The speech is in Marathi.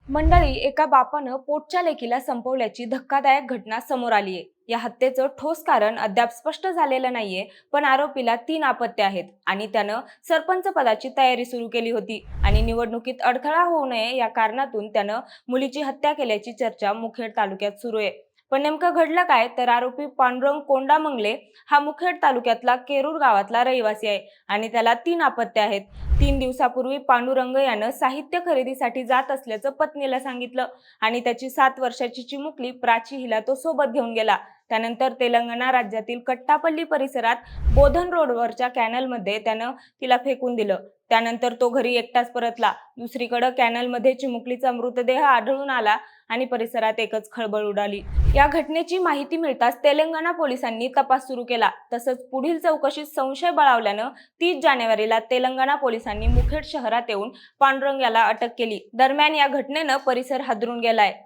मंडळी, एका बापानं पोटच्या लेकीला संपवल्याची धक्कादायक घटना समोर आली आहे। या हत्येचं ठोस कारण अद्याप स्पष्ट झालेलं नाहीये, पण आरोपीला 3 अपत्ये आहेत आणि त्यानं सरपंच पदाची तयारी सुरू केली होती आणि निवडणुकीत अडथळा होऊ नये या कारणातून त्यानं मुलीची हत्या केल्याची चर्चा मुखेड तालुक्यात सुरू आहे। पण नेमकं घडलं काय, तर आरोपी पांडुरंग कोंडा मंगले हा मुखेड तालुक्यातला केरूर गावातला रहिवासी आहे आणि त्याला 3 अपत्ये आहेत। 3 दिवसापूर्वी पांडुरंग यानं साहित्य खरेदीसाठी जात असल्याचं पत्नीला सांगितलं आणि त्याची 7 वर्षाची चिमुकली प्राची हिला तो सोबत घेऊन गेला। त्यानंतर तेलंगणा राज्यातील कट्टापल्ली परिसरात बोधन रोडवरच्या कॅनलमध्ये त्यानं तिला फेकून दिलं। त्यानंतर तो घरी एकटाच परतला। दुसरीकडे कॅनलमध्ये चिमुकलीचा मृतदेह आढळून आला आणि परिसरात एकच खळबळ उडाली। या घटनेची माहिती मिळताच तेलंगणा पोलिसांनी तपास सुरू केला। तसंच पुढील चौकशीत संशय बळावल्यानं 30 जानेवारीला तेलंगणा पोलिसांनी मुखेड शहरात येऊन पांडुरंग याला अटक केली। दरम्यान या घटनेनं परिसर हादरून गेलाय।